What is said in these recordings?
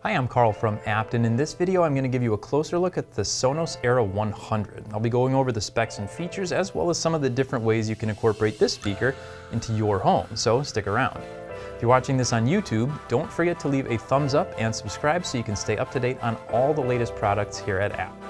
Hi, I'm Carl from Apt, and in this video I'm going to give you a closer look at the Sonos Era 100. I'll be going over the specs and features as well as some of the different ways you can incorporate this speaker into your home, so stick around. If you're watching this on YouTube, don't forget to leave a thumbs up and subscribe so you can stay up to date on all the latest products here at Apt.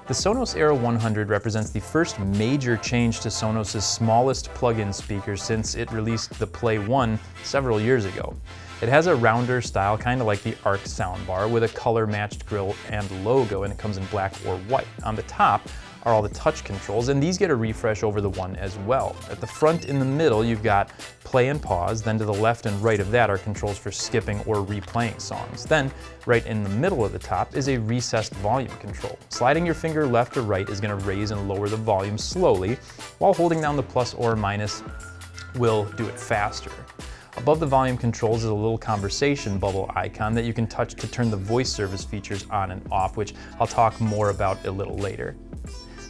The Sonos Era 100 represents the first major change to Sonos' smallest plug-in speaker since it released the Play 1 several years ago. It has a rounder style, kind of like the Arc soundbar, with a color-matched grille and logo, and it comes in black or white. On the top are all the touch controls, and these get a refresh over the one as well. At the front in the middle, you've got play and pause, then to the left and right of that are controls for skipping or replaying songs. Then, right in the middle of the top is a recessed volume control. Sliding your finger left or right is going to raise and lower the volume slowly, while holding down the plus or minus will do it faster. Above the volume controls is a little conversation bubble icon that you can touch to turn the voice service features on and off, which I'll talk more about a little later.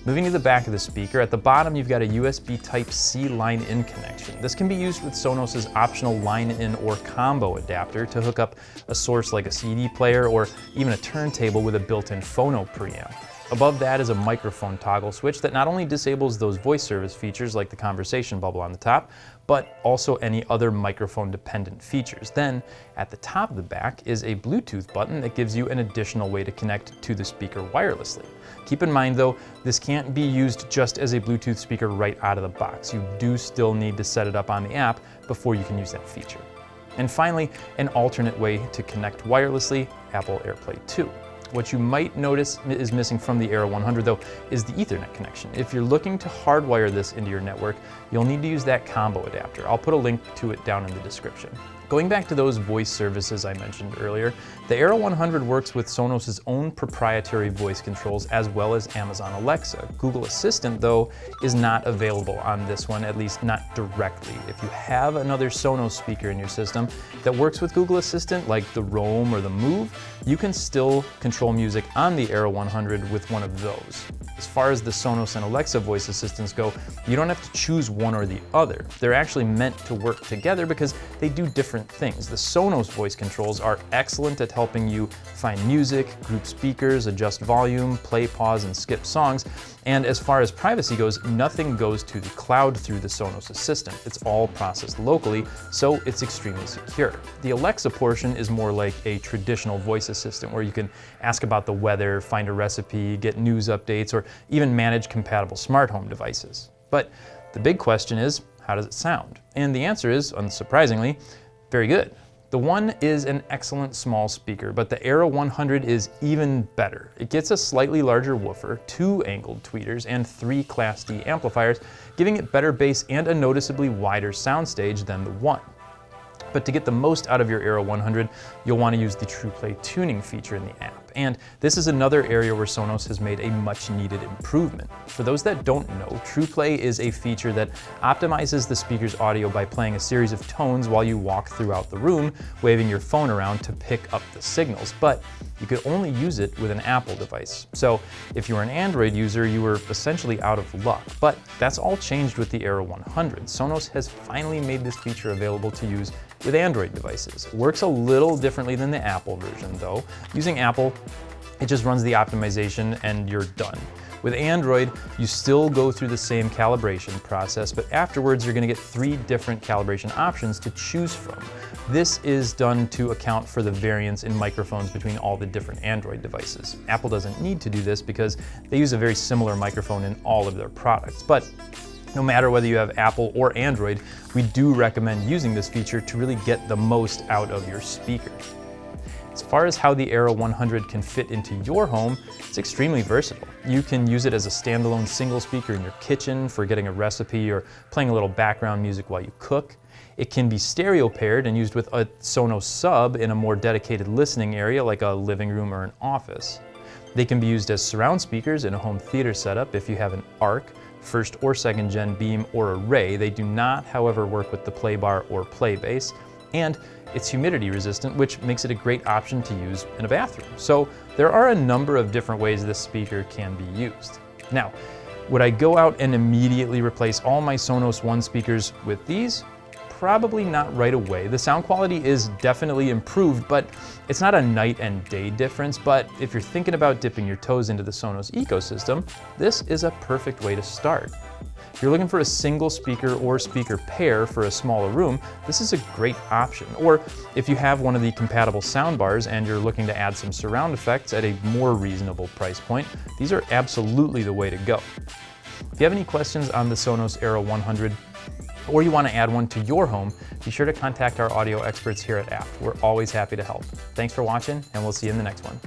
Moving to the back of the speaker, at the bottom you've got a USB Type-C line-in connection. This can be used with Sonos' optional line-in or combo adapter to hook up a source like a CD player or even a turntable with a built-in phono preamp. Above that is a microphone toggle switch that not only disables those voice service features like the conversation bubble on the top, but also any other microphone dependent features. Then at the top of the back is a Bluetooth button that gives you an additional way to connect to the speaker wirelessly. Keep in mind though, this can't be used just as a Bluetooth speaker right out of the box. You do still need to set it up on the app before you can use that feature. And finally, an alternate way to connect wirelessly, Apple AirPlay 2. What you might notice is missing from the Era 100 though is the Ethernet connection. If you're looking to hardwire this into your network, you'll need to use that combo adapter. I'll put a link to it down in the description. Going back to those voice services I mentioned earlier, the Era 100 works with Sonos' own proprietary voice controls as well as Amazon Alexa. Google Assistant, though, is not available on this one, at least not directly. If you have another Sonos speaker in your system that works with Google Assistant, like the Roam or the Move, you can still control music on the Era 100 with one of those. As far as the Sonos and Alexa voice assistants go, you don't have to choose one or the other. They're actually meant to work together because they do different things. The Sonos voice controls are excellent at helping you find music, group speakers, adjust volume, play, pause, and skip songs. And as far as privacy goes, nothing goes to the cloud through the Sonos Assistant. It's all processed locally, so it's extremely secure. The Alexa portion is more like a traditional voice assistant where you can ask about the weather, find a recipe, get news updates, or even manage compatible smart home devices. But the big question is, how does it sound? And the answer is, unsurprisingly, very good. The One is an excellent small speaker, but the Era 100 is even better. It gets a slightly larger woofer, 2 angled tweeters, and 3 Class D amplifiers, giving it better bass and a noticeably wider soundstage than the One. But to get the most out of your Era 100, you'll want to use the Trueplay tuning feature in the app. And this is another area where Sonos has made a much needed improvement. For those that don't know, Trueplay is a feature that optimizes the speaker's audio by playing a series of tones while you walk throughout the room, waving your phone around to pick up the signals. But you could only use it with an Apple device. So if you were an Android user, you were essentially out of luck. But that's all changed with the Era 100. Sonos has finally made this feature available to use with Android devices. It works a little differently than the Apple version though. Using Apple, it just runs the optimization and you're done. With Android, you still go through the same calibration process, but afterwards you're going to get 3 different calibration options to choose from. This is done to account for the variance in microphones between all the different Android devices. Apple doesn't need to do this because they use a very similar microphone in all of their products. But no matter whether you have Apple or Android, we do recommend using this feature to really get the most out of your speaker. As far as how the Era 100 can fit into your home, it's extremely versatile. You can use it as a standalone single speaker in your kitchen for getting a recipe or playing a little background music while you cook. It can be stereo paired and used with a Sonos sub in a more dedicated listening area like a living room or an office. They can be used as surround speakers in a home theater setup if you have an Arc, first or second gen beam or array. They do not, however, work with the play bar or play bass. And it's humidity resistant, which makes it a great option to use in a bathroom. So there are a number of different ways this speaker can be used. Now, would I go out and immediately replace all my Sonos One speakers with these? probably not right away. The sound quality is definitely improved, but it's not a night and day difference. But if you're thinking about dipping your toes into the Sonos ecosystem, this is a perfect way to start. If you're looking for a single speaker or speaker pair for a smaller room, this is a great option. Or if you have one of the compatible soundbars and you're looking to add some surround effects at a more reasonable price point, these are absolutely the way to go. If you have any questions on the Sonos Era 100, or you want to add one to your home, be sure to contact our audio experts here at Apt. We're always happy to help. Thanks for watching, and we'll see you in the next one.